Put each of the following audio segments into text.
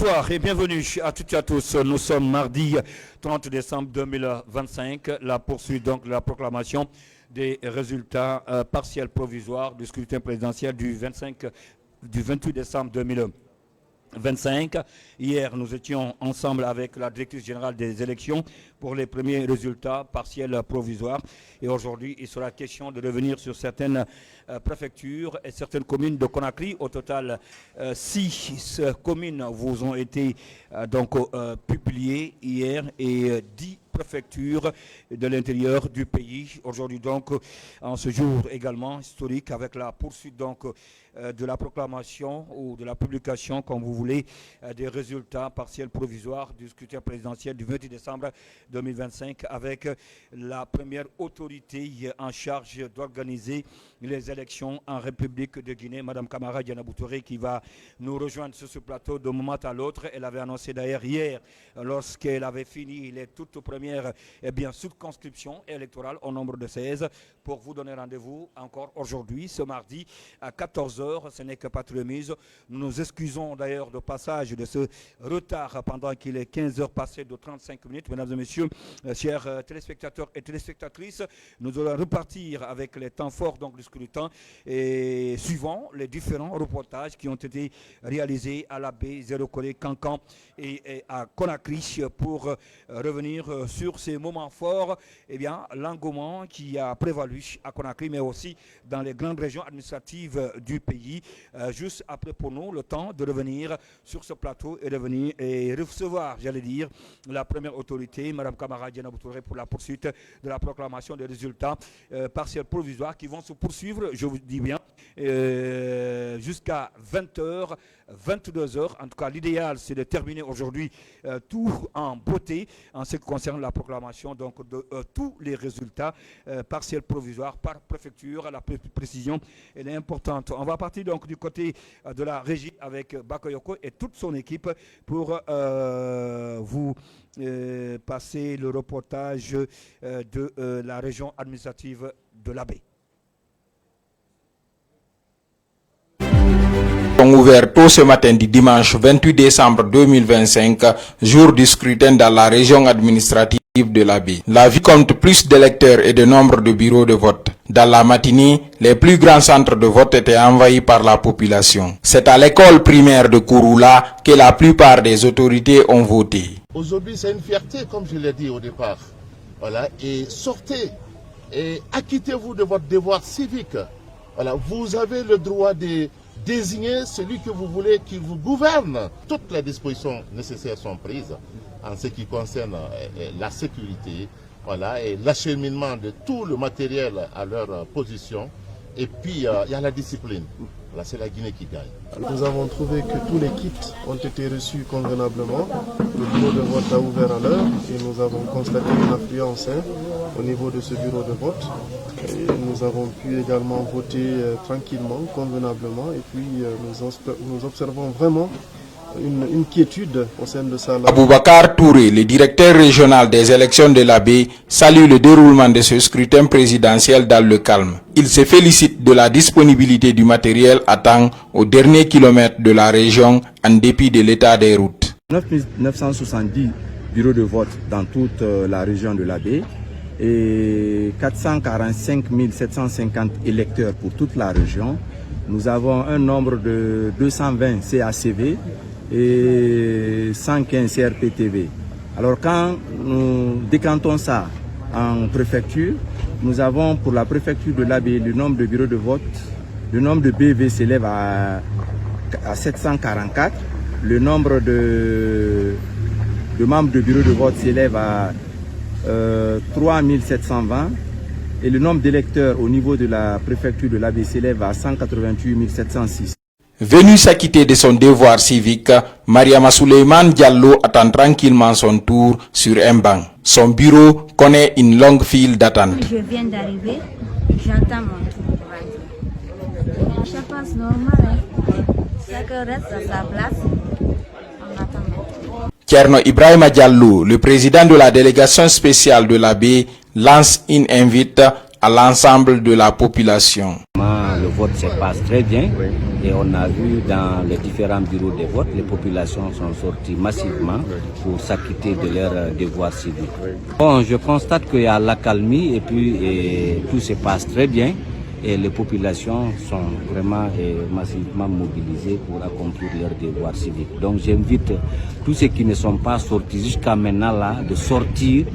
Bonsoir et bienvenue à toutes et à tous. Nous sommes mardi 30 décembre 2025. La poursuite donc de la proclamation des résultats partiels provisoires du scrutin présidentiel du 28 décembre 2025. Hier, nous étions ensemble avec la directrice générale des élections pour les premiers résultats partiels provisoires. Et aujourd'hui, il sera question de revenir sur certaines préfectures et certaines communes de Conakry. Au total, 6 communes vous ont été publiées hier et 10 préfectures de l'intérieur du pays. Aujourd'hui donc, en ce jour également historique, avec la poursuite donc de la proclamation ou de la publication, comme vous voulez, des résultats partiels provisoires du scrutin présidentiel du 28 décembre 2025, avec la première autorité en charge d'organiser les élections en République de Guinée, Mme Camara Diana Boutouré, qui va nous rejoindre sur ce plateau de moment à l'autre. Elle avait annoncé d'ailleurs hier, lorsqu'elle avait fini les toutes premières circonscriptions électorales au nombre de 16, pour vous donner rendez-vous encore aujourd'hui, ce mardi, à 14h. Ce n'est que pas de remise. Nous nous excusons d'ailleurs de passage de ce retard pendant qu'il est 15h passé de 35 minutes. Mesdames et messieurs, chers téléspectateurs et téléspectatrices, nous allons repartir avec les temps forts donc, du scrutin et suivant les différents reportages qui ont été réalisés à la baie Zéro-Corée, Cancan et à Conakry pour revenir sur ces moments forts, l'engouement qui a prévalu à Conakry, mais aussi dans les grandes régions administratives du pays. Juste après pour nous, le temps de revenir sur ce plateau et revenir et recevoir, la première autorité, Mme Camara Diana Boutouré, pour la poursuite de la proclamation des résultats partiels provisoires qui vont se poursuivre, je vous dis bien, jusqu'à 20h, 22h. En tout cas, l'idéal, c'est de terminer aujourd'hui tout en beauté en ce qui concerne la proclamation donc, de tous les résultats partiels provisoires par préfecture. La précision, elle est importante. On va partir donc du côté de la régie avec Bakayoko et toute son équipe pour vous passer le reportage de la région administrative de la baie. Ont ouvert tôt ce matin du dimanche 28 décembre 2025, jour du scrutin dans la région administrative de la baie. La ville compte plus d'électeurs et de nombre de bureaux de vote. Dans la matinée, les plus grands centres de vote étaient envahis par la population. C'est à l'école primaire de Kouroula que la plupart des autorités ont voté. Aujourd'hui, c'est une fierté, comme je l'ai dit au départ. Voilà, et sortez et acquittez-vous de votre devoir civique. Voilà, vous avez le droit de désigner celui que vous voulez qui vous gouverne. Toutes les dispositions nécessaires sont prises en ce qui concerne la sécurité, voilà, et l'acheminement de tout le matériel à leur position. Et puis, il y a la discipline. Voilà, c'est la Guinée qui gagne. Nous avons trouvé que tous les kits ont été reçus convenablement. Le bureau de vote a ouvert à l'heure et nous avons constaté une affluence au niveau de ce bureau de vote. Et nous avons pu également voter tranquillement, convenablement. Et puis, nous observons vraiment une quiétude au sein de ça. Aboubakar Touré, le directeur régional des élections de la baie, salue le déroulement de ce scrutin présidentiel dans le calme. Il se félicite de la disponibilité du matériel à temps au dernier kilomètre de la région en dépit de l'état des routes. 970 bureaux de vote dans toute la région de la baie et 445 750 électeurs pour toute la région. Nous avons un nombre de 220 CACV et 115 CRPTV. Alors quand nous décantons ça en préfecture, nous avons pour la préfecture de la baie le nombre de bureaux de vote, le nombre de BV s'élève à 744, le nombre de membres de bureaux de vote s'élève à 3720 et le nombre d'électeurs au niveau de la préfecture de la baie s'élève à 188 706. Venu s'acquitter de son devoir civique, Mariama Souleymane Diallo attend tranquillement son tour sur un banc. Son bureau connaît une longue file d'attente. Je viens d'arriver, j'attends mon tour pour rentrer. Je pense normal, chacun reste à sa place, on attend mon tour. Tcherno Ibrahima Diallo, le président de la délégation spéciale de la baie, lance une invite à l'ensemble de la population. Le vote se passe très bien et on a vu dans les différents bureaux de vote, les populations sont sorties massivement pour s'acquitter de leurs devoirs civiques. Bon, je constate qu'il y a l'accalmie et puis tout se passe très bien. Et les populations sont vraiment massivement mobilisées pour accomplir leurs devoirs civiques. Donc j'invite tous ceux qui ne sont pas sortis jusqu'à maintenant là, de sortir,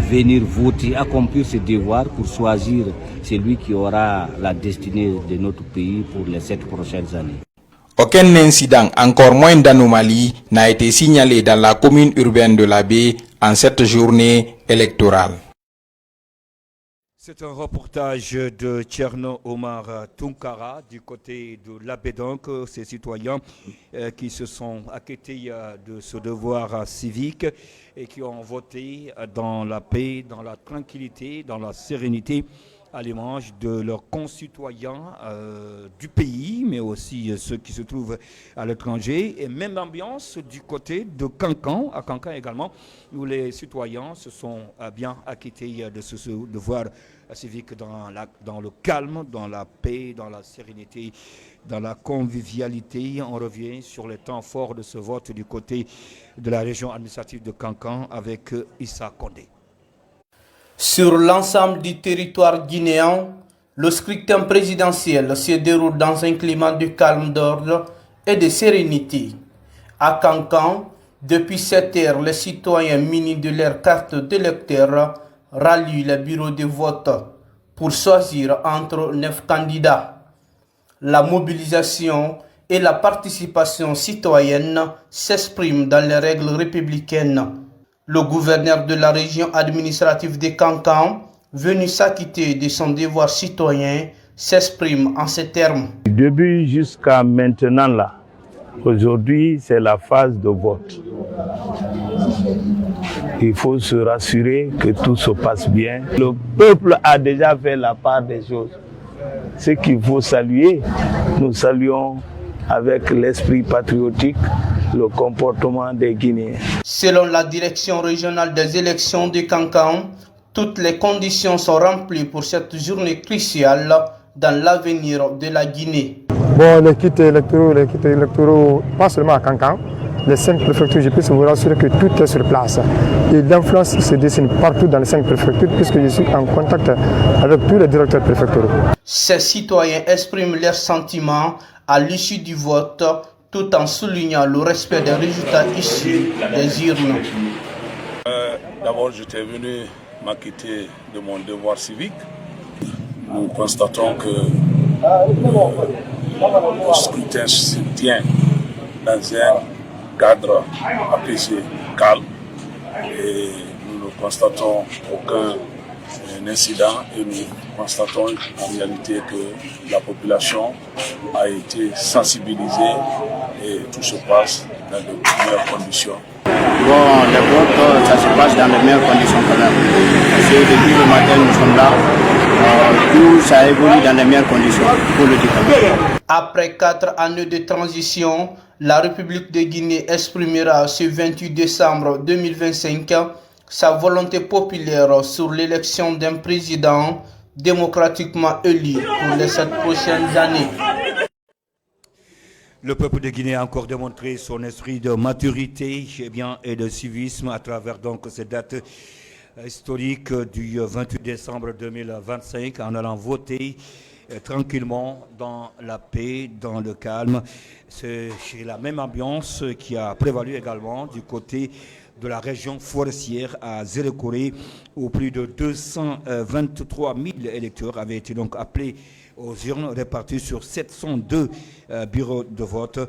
venir voter, accomplir ces devoirs pour choisir celui qui aura la destinée de notre pays pour les 7 prochaines années. Aucun incident, encore moins d'anomalie, n'a été signalé dans la commune urbaine de la Baie en cette journée électorale. C'est un reportage de Tcherno Omar Tunkara du côté de la Baie, donc ces citoyens qui se sont acquittés de ce devoir civique et qui ont voté dans la paix, dans la tranquillité, dans la sérénité à l'image de leurs concitoyens du pays, mais aussi ceux qui se trouvent à l'étranger. Et même ambiance du côté de Kankan, à Kankan également, où les citoyens se sont bien acquittés de ce devoir civique dans le calme, dans la paix, dans la sérénité, dans la convivialité. On revient sur les temps forts de ce vote du côté de la région administrative de Kankan avec Issa Kondé. Sur l'ensemble du territoire guinéen, le scrutin présidentiel se déroule dans un climat de calme, d'ordre et de sérénité. À Kankan, depuis 7 heures, les citoyens munis de leur carte d'électeur rallient les bureaux de vote pour choisir entre 9 candidats. La mobilisation et la participation citoyenne s'expriment dans les règles républicaines. Le gouverneur de la région administrative de Kankan, venu s'acquitter de son devoir citoyen, s'exprime en ces termes. Du début jusqu'à maintenant, là, aujourd'hui, c'est la phase de vote. Il faut se rassurer que tout se passe bien. Le peuple a déjà fait la part des choses. Ce qu'il faut saluer, nous saluons avec l'esprit patriotique le comportement des Guinéens. Selon la direction régionale des élections de Kankan, toutes les conditions sont remplies pour cette journée cruciale dans l'avenir de la Guinée. Bon, les kits électoraux, pas seulement à Kankan, les 5 préfectures, je peux vous rassurer que tout est sur place. Et l'influence se dessine partout dans les 5 préfectures puisque je suis en contact avec tous les directeurs préfectoraux. Ces citoyens expriment leurs sentiments à l'issue du vote, tout en soulignant le respect des résultats issus des urnes. D'abord, j'étais venu m'acquitter de mon devoir civique. Nous constatons que le scrutin se tient dans un cadre apaisé, calme, et nous ne constatons aucun incident et nous constatons en réalité que la population a été sensibilisée et tout se passe dans de meilleures conditions. Bon, les votes, ça se passe dans les meilleures conditions quand même. Parce que depuis le matin, nous sommes là. Tout ça évolue dans les meilleures conditions, pour le dire. Après 4 années de transition, la République de Guinée exprimera ce 28 décembre 2025 sa volonté populaire sur l'élection d'un président démocratiquement élu pour les 7 prochaines années. Le peuple de Guinée a encore démontré son esprit de maturité et de civisme à travers donc cette date historique du 28 décembre 2025 en allant voter tranquillement dans la paix, dans le calme. C'est la même ambiance qui a prévalu également du côté de la région forestière à Zérekoré, où plus de 223 000 électeurs avaient été donc appelés aux urnes répartis sur 702 bureaux de vote.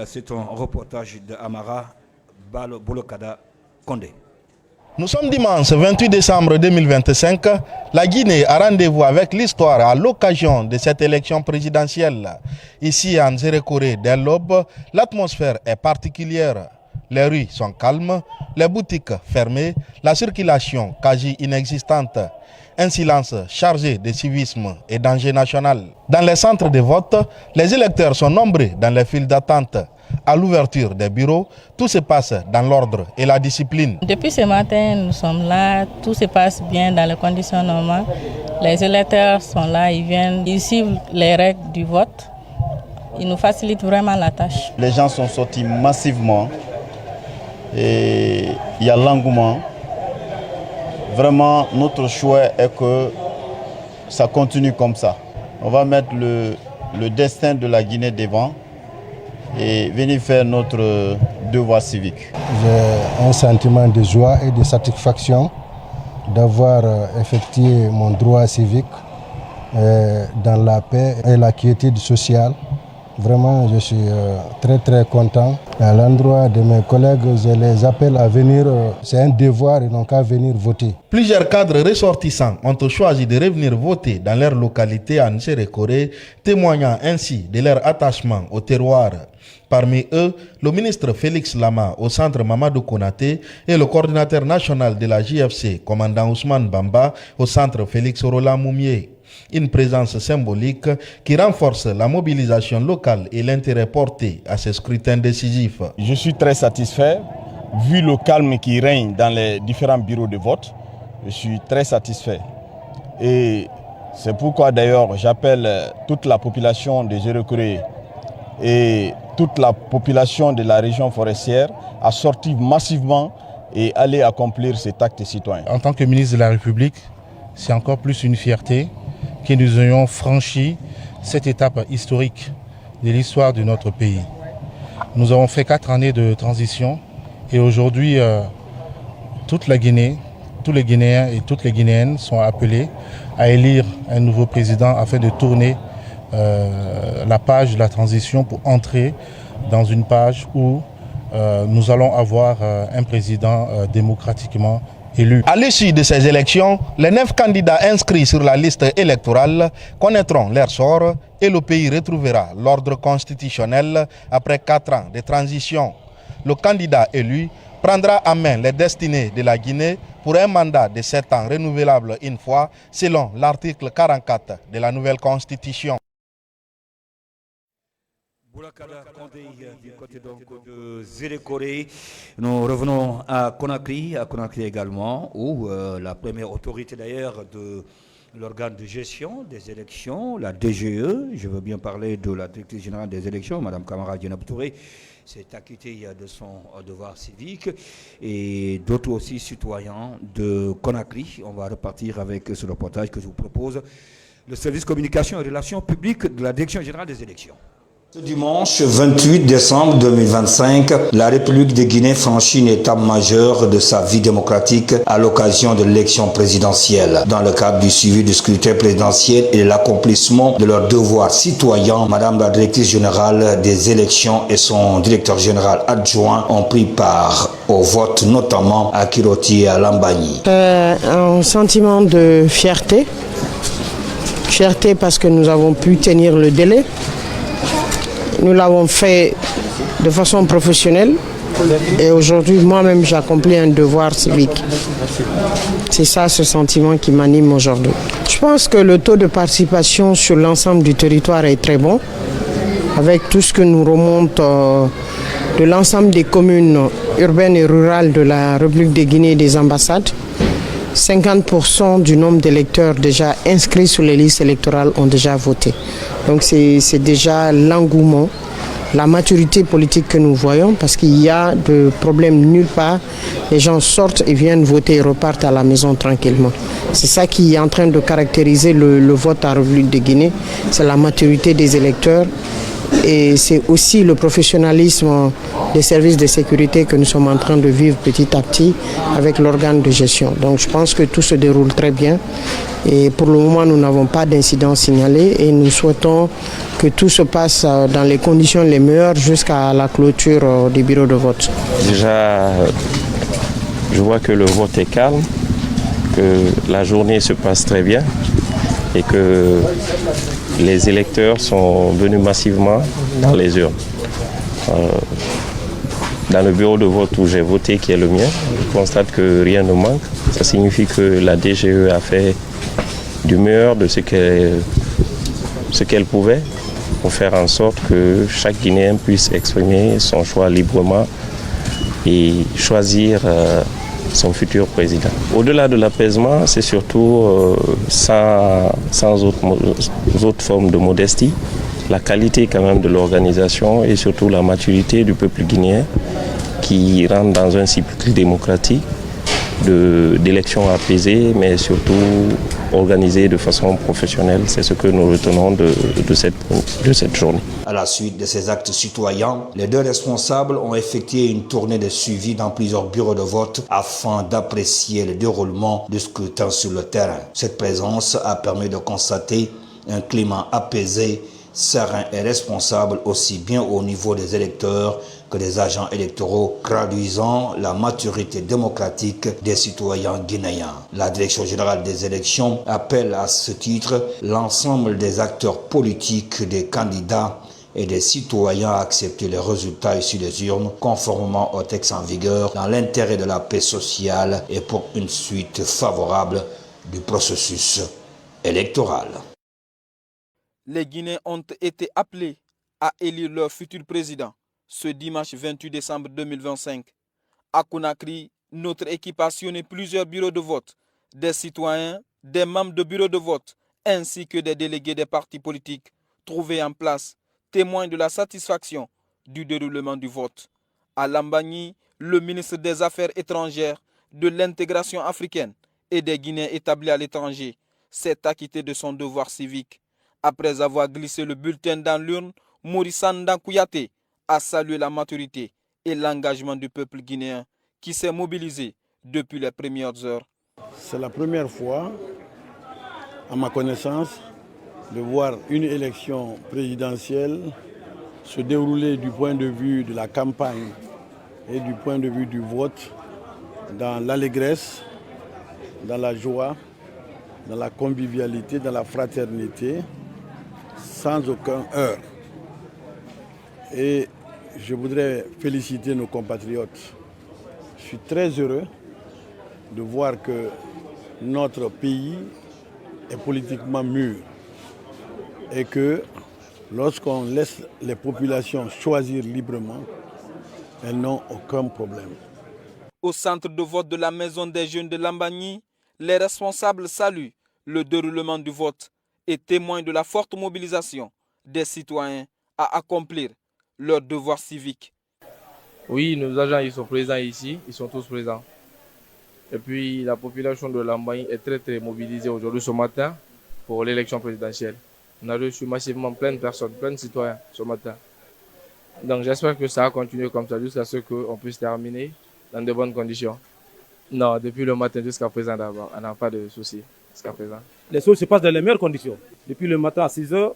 C'est un reportage de Amara Bolokada Kondé. Nous sommes dimanche 28 décembre 2025. La Guinée a rendez-vous avec l'histoire à l'occasion de cette élection présidentielle. Ici en Zérekoré, dès l'aube, l'atmosphère est particulière. Les rues sont calmes, les boutiques fermées, la circulation quasi inexistante. Un silence chargé de civisme et d'enjeu national. Dans les centres de vote, les électeurs sont nombreux dans les files d'attente. à l'ouverture des bureaux, tout se passe dans l'ordre et la discipline. Depuis ce matin, nous sommes là, tout se passe bien dans les conditions normales. Les électeurs sont là, ils viennent, ils suivent les règles du vote. Ils nous facilitent vraiment la tâche. Les gens sont sortis massivement et il y a l'engouement. Vraiment, notre choix est que ça continue comme ça. On va mettre le destin de la Guinée devant et venir faire notre devoir civique. J'ai un sentiment de joie et de satisfaction d'avoir effectué mon droit civique dans la paix et la quiétude sociale. Vraiment, je suis très content. À l'endroit de mes collègues, je les appelle à venir. C'est un devoir, ils n'ont qu'à venir voter. Plusieurs cadres ressortissants ont choisi de revenir voter dans leur localité à Nsérékoré, témoignant ainsi de leur attachement au terroir. Parmi eux, le ministre Félix Lama au centre Mamadou Konaté et le coordinateur national de la JFC, commandant Ousmane Bamba, au centre Félix Orola Moumié. Une présence symbolique qui renforce la mobilisation locale et l'intérêt porté à ce scrutin décisif. Je suis très satisfait, vu le calme qui règne dans les différents bureaux de vote. Je suis très satisfait. Et c'est pourquoi d'ailleurs j'appelle toute la population de Nsérékoré et toute la population de la région forestière à sortir massivement et aller accomplir cet acte citoyen. En tant que ministre de la République, c'est encore plus une fierté que nous ayons franchi cette étape historique de l'histoire de notre pays. Nous avons fait 4 années de transition et aujourd'hui, toute la Guinée, tous les Guinéens et toutes les Guinéennes sont appelés à élire un nouveau président afin de tourner la page de la transition pour entrer dans une page où nous allons avoir un président démocratiquement élu. À l'issue de ces élections, les 9 candidats inscrits sur la liste électorale connaîtront leur sort et le pays retrouvera l'ordre constitutionnel après 4 ans de transition. Le candidat élu prendra en main les destinées de la Guinée pour un mandat de 7 ans renouvelable une fois selon l'article 44 de la nouvelle constitution. Boulakada Kondé du côté donc de Nsérékoré. Nous revenons à Conakry également, où la première autorité d'ailleurs de l'organe de gestion des élections, la DGE, je veux bien parler de la directrice générale des élections, Mme Kamara Djenab Touré, s'est acquittée de son devoir civique, et d'autres aussi citoyens de Conakry. On va repartir avec ce reportage que je vous propose, le service communication et relations publiques de la direction générale des élections. Ce dimanche 28 décembre 2025, la République de Guinée franchit une étape majeure de sa vie démocratique à l'occasion de l'élection présidentielle. Dans le cadre du suivi du scrutin présidentiel et de l'accomplissement de leurs devoirs citoyens, Madame la directrice générale des élections et son directeur général adjoint ont pris part au vote, notamment à Kiroti et à Lambani. Un sentiment de fierté. Fierté parce que nous avons pu tenir le délai. Nous l'avons fait de façon professionnelle et aujourd'hui, moi-même, j'accomplis un devoir civique. C'est ça, ce sentiment qui m'anime aujourd'hui. Je pense que le taux de participation sur l'ensemble du territoire est très bon, avec tout ce que nous remonte de l'ensemble des communes urbaines et rurales de la République de Guinée et des ambassades. 50% du nombre d'électeurs déjà inscrits sur les listes électorales ont déjà voté. Donc c'est déjà l'engouement, la maturité politique que nous voyons, parce qu'il y a de problèmes nulle part. Les gens sortent et viennent voter et repartent à la maison tranquillement. C'est ça qui est en train de caractériser le vote en République de Guinée. C'est la maturité des électeurs et c'est aussi le professionnalisme des services de sécurité que nous sommes en train de vivre petit à petit avec l'organe de gestion. Donc je pense que tout se déroule très bien et pour le moment nous n'avons pas d'incident signalé et nous souhaitons que tout se passe dans les conditions les meilleures jusqu'à la clôture des bureaux de vote. Déjà, je vois que le vote est calme, que la journée se passe très bien et que les électeurs sont venus massivement dans les urnes. Dans le bureau de vote où j'ai voté, qui est le mien, je constate que rien ne manque. Ça signifie que la DGE a fait du meilleur de ce qu'elle pouvait pour faire en sorte que chaque Guinéen puisse exprimer son choix librement et choisir son futur président. Au-delà de l'apaisement, c'est surtout sans autre forme de modestie, la qualité quand même de l'organisation et surtout la maturité du peuple guinéen qui rentre dans un cycle démocratique d'élections apaisées, mais surtout organisées de façon professionnelle. C'est ce que nous retenons de cette journée. À la suite de ces actes citoyens, les deux responsables ont effectué une tournée de suivi dans plusieurs bureaux de vote afin d'apprécier le déroulement du scrutin sur le terrain. Cette présence a permis de constater un climat apaisé, serein et responsable aussi bien au niveau des électeurs que des agents électoraux, traduisant la maturité démocratique des citoyens guinéens. La Direction générale des élections appelle à ce titre l'ensemble des acteurs politiques, des candidats et des citoyens à accepter les résultats issus des urnes conformément au texte en vigueur dans l'intérêt de la paix sociale et pour une suite favorable du processus électoral. Les Guinéens ont été appelés à élire leur futur président ce dimanche 28 décembre 2025. À Conakry, notre équipe a sillonné plusieurs bureaux de vote, des citoyens, des membres de bureaux de vote, ainsi que des délégués des partis politiques trouvés en place, témoins de la satisfaction du déroulement du vote. À Lambagny, le ministre des Affaires étrangères, de l'intégration africaine et des Guinéens établis à l'étranger s'est acquitté de son devoir civique. Après avoir glissé le bulletin dans l'urne, Maurice Kouyaté a salué la maturité et l'engagement du peuple guinéen qui s'est mobilisé depuis les premières heures. C'est la première fois, à ma connaissance, de voir une élection présidentielle se dérouler du point de vue de la campagne et du point de vue du vote dans l'allégresse, dans la joie, dans la convivialité, dans la fraternité, sans aucun heurt. Et je voudrais féliciter nos compatriotes. Je suis très heureux de voir que notre pays est politiquement mûr et que lorsqu'on laisse les populations choisir librement, elles n'ont aucun problème. Au centre de vote de la Maison des Jeunes de Lambagny, les responsables saluent le déroulement du vote et témoignent de la forte mobilisation des citoyens à accomplir leur devoir civique. Oui, nos agents ils sont présents ici, ils sont tous présents. Et puis la population de Lambagny est très mobilisée aujourd'hui ce matin pour l'élection présidentielle. On a reçu massivement plein de personnes, plein de citoyens ce matin. Donc j'espère que ça va continuer comme ça jusqu'à ce qu'on puisse terminer dans de bonnes conditions. Non, depuis le matin jusqu'à présent d'abord, on n'a pas de soucis jusqu'à présent. Les choses se passent dans les meilleures conditions. Depuis le matin à 6 h,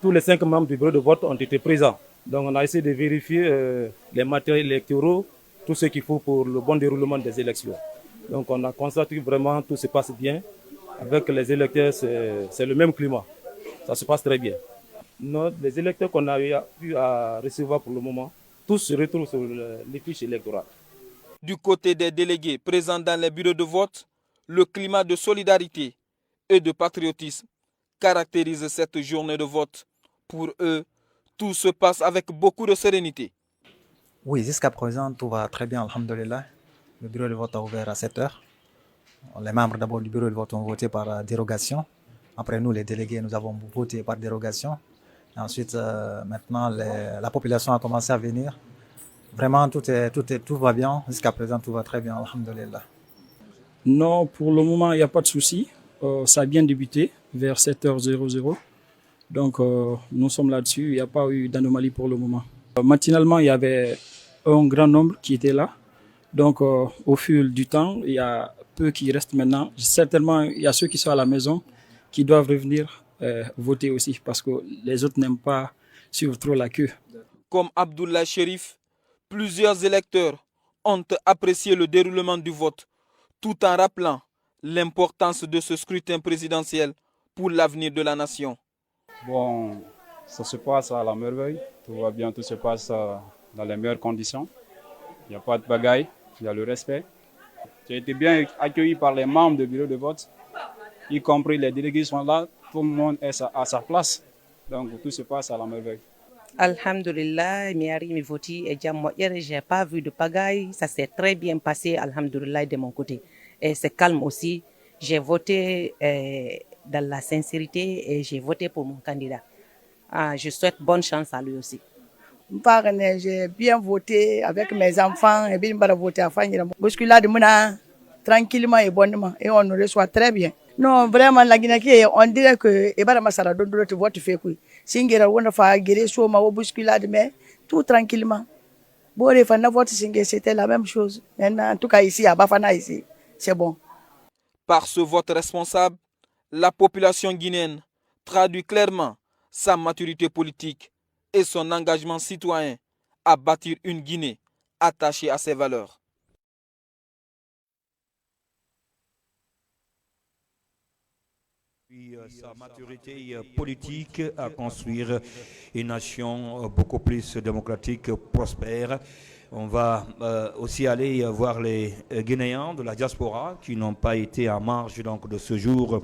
tous les 5 membres du bureau de vote ont été présents. Donc on a essayé de vérifier les matériels électoraux, tout ce qu'il faut pour le bon déroulement des élections. Donc on a constaté que vraiment tout se passe bien. Avec les électeurs, c'est le même climat. Ça se passe très bien. Les électeurs qu'on a pu recevoir pour le moment, tous se retrouvent sur les fiches électorales. Du côté des délégués présents dans les bureaux de vote, le climat de solidarité et de patriotisme caractérise cette journée de vote. Pour eux, tout se passe avec beaucoup de sérénité. Oui, jusqu'à présent, tout va très bien, alhamdoulilah. Le bureau de vote a ouvert à 7 h. Les membres d'abord du bureau de vote ont voté par dérogation. Après nous, les délégués, nous avons voté par dérogation. Et ensuite, maintenant, la population a commencé à venir. Vraiment, tout va bien. Jusqu'à présent, tout va très bien, alhamdoulilah. Non, pour le moment, il n'y a pas de souci. Ça a bien débuté vers 7 h 00. Donc, nous sommes là-dessus. Il n'y a pas eu d'anomalie pour le moment. Matinalement, il y avait un grand nombre qui était là. Donc, au fil du temps, il y a peu qui restent maintenant. Certainement, il y a ceux qui sont à la maison qui doivent revenir voter aussi parce que les autres n'aiment pas suivre trop la queue. Comme Abdoulaye Chérif, plusieurs électeurs ont apprécié le déroulement du vote tout en rappelant l'importance de ce scrutin présidentiel pour l'avenir de la nation. Bon, ça se passe à la merveille, tout va bien, tout se passe dans les meilleures conditions. Il n'y a pas de bagaille, il y a le respect. J'ai été bien accueilli par les membres du bureau de vote, y compris les délégués sont là, tout le monde est à sa place. Donc tout se passe à la merveille. Alhamdulillah, mi voti et j'ai pas vu de pagaille, ça s'est très bien passé, alhamdulillah, de mon côté. Et c'est calme aussi. J'ai voté dans la sincérité et j'ai voté pour mon candidat. Je souhaite bonne chance à lui aussi. J'ai bien voté avec mes enfants et bien voté à Fanny. Bousculade tranquillement et bonnement et on nous reçoit très bien. Non, vraiment, la Guinée, on dirait que Ebara Massara donne te vote fait quoi. Singera on fa guérir sur ma bousculade mais tout tranquillement. Bon, les fans vote Singé, c'était la même chose. En tout cas ici à Bafana ici, c'est bon. Par ce vote responsable, la population guinéenne traduit clairement sa maturité politique et son engagement citoyen à bâtir une Guinée attachée à ses valeurs. Sa maturité politique à construire une nation beaucoup plus démocratique, prospère. On va aussi aller voir les Guinéens de la diaspora qui n'ont pas été en marge donc, de ce jour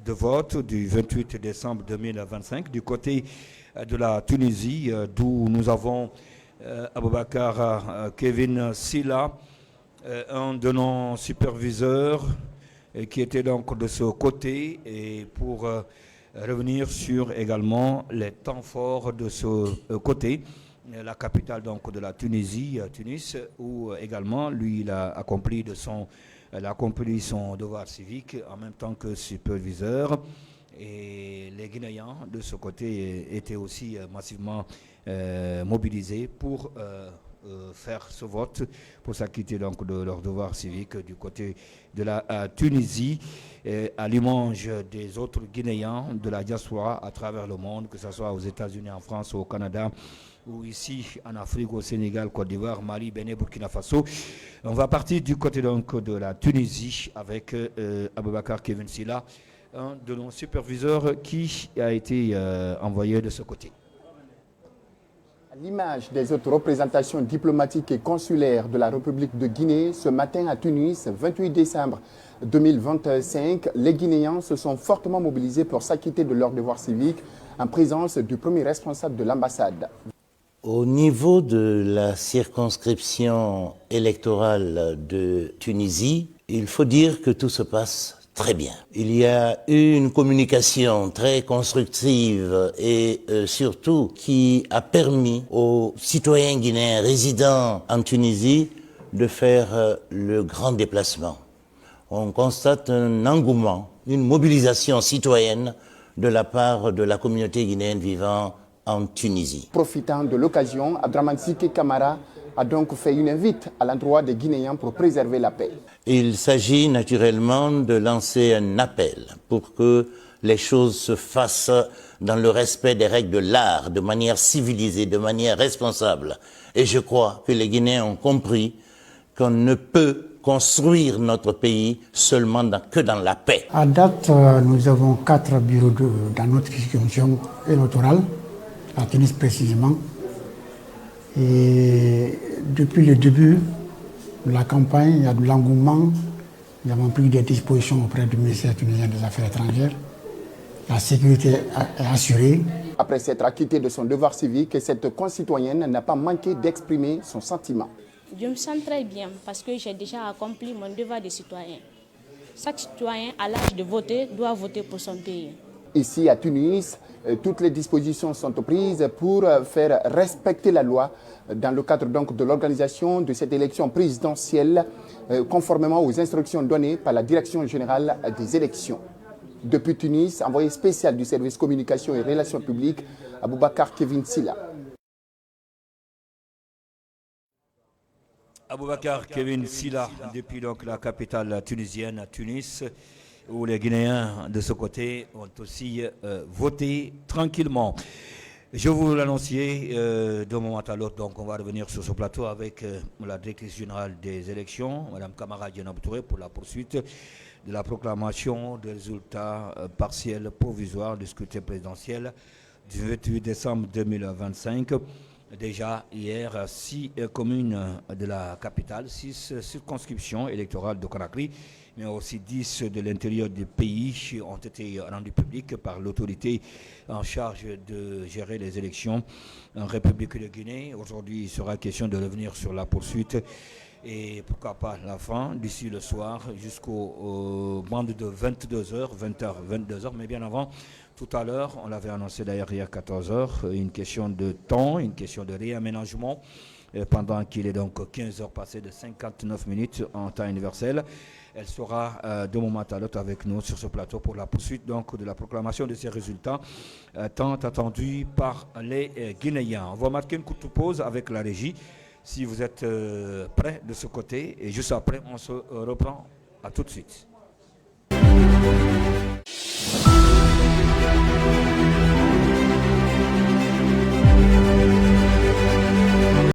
de vote du 28 décembre 2025 du côté de la Tunisie, d'où nous avons Aboubakar Kevin Silla, un de nos superviseurs qui était donc de ce côté et pour revenir sur également les temps forts de ce côté, la capitale donc de la Tunisie, Tunis, où également lui il a accompli son devoir civique en même temps que superviseur. Et les Guinéens de ce côté étaient aussi massivement mobilisés pour faire ce vote pour s'acquitter donc de leur devoir civique du côté de la Tunisie, à l'image des autres Guinéens de la diaspora à travers le monde, que ce soit aux États-Unis, en France, au Canada ou ici en Afrique, au Sénégal, Côte d'Ivoire, Mali, Bénin, Burkina Faso. On va partir du côté donc de la Tunisie avec Aboubakar Kevin Silla, un de nos superviseurs qui a été envoyé de ce côté. À l'image des autres représentations diplomatiques et consulaires de la République de Guinée, ce matin à Tunis, 28 décembre 2025, les Guinéens se sont fortement mobilisés pour s'acquitter de leurs devoirs civiques en présence du premier responsable de l'ambassade. Au niveau de la circonscription électorale de Tunisie, il faut dire que tout se passe très bien. Il y a eu une communication très constructive et surtout qui a permis aux citoyens guinéens résidant en Tunisie de faire le grand déplacement. On constate un engouement, une mobilisation citoyenne de la part de la communauté guinéenne vivant en Tunisie. Profitant de l'occasion, Abdraman Sike Kamara a donc fait une invite à l'endroit des Guinéens pour préserver la paix. Il s'agit naturellement de lancer un appel pour que les choses se fassent dans le respect des règles de l'art, de manière civilisée, de manière responsable. Et je crois que les Guinéens ont compris qu'on ne peut construire notre pays seulement que dans la paix. À date, nous avons 4 bureaux dans notre circonscription électorale, à Tunis précisément. Et depuis le début de la campagne, il y a de l'engouement. Nous avons pris des dispositions auprès du ministère tunisien des Affaires étrangères. La sécurité est assurée. Après s'être acquitté de son devoir civique, cette concitoyenne n'a pas manqué d'exprimer son sentiment. Je me sens très bien parce que j'ai déjà accompli mon devoir de citoyen. Chaque citoyen à l'âge de voter doit voter pour son pays. Ici à Tunis, toutes les dispositions sont prises pour faire respecter la loi dans le cadre donc de l'organisation de cette élection présidentielle conformément aux instructions données par la Direction générale des élections. Depuis Tunis, envoyé spécial du service communication et relations publiques, Aboubakar Kevin Silla. Aboubakar Kevin Silla, depuis donc la capitale tunisienne, Tunis, où les Guinéens de ce côté ont aussi voté tranquillement. Je vous l'annonciais d'un moment à l'autre, donc on va revenir sur ce plateau avec la directrice générale des élections, Mme Kamara Djenab-Touré, pour la poursuite de la proclamation des résultats partiels provisoires du scrutin présidentiel du 28 décembre 2025. Déjà hier, 6 communes de la capitale, 6 circonscriptions électorales de Conakry, mais aussi 10 de l'intérieur du pays ont été rendus publics par l'autorité en charge de gérer les élections en République de Guinée. Aujourd'hui, il sera question de revenir sur la poursuite et pourquoi pas la fin d'ici le soir jusqu'au bande de 22h, 20h, 22h, mais bien avant. Tout à l'heure, on l'avait annoncé d'ailleurs il y a 14h, une question de temps, une question de réaménagement, pendant qu'il est donc 15h passées de 59 minutes en temps universel. Elle sera de moment à l'autre avec nous sur ce plateau pour la poursuite donc de la proclamation de ces résultats tant attendus par les Guinéens. On va marquer une courte pause avec la régie. Si vous êtes prêts de ce côté, et juste après, on se reprend. À tout de suite.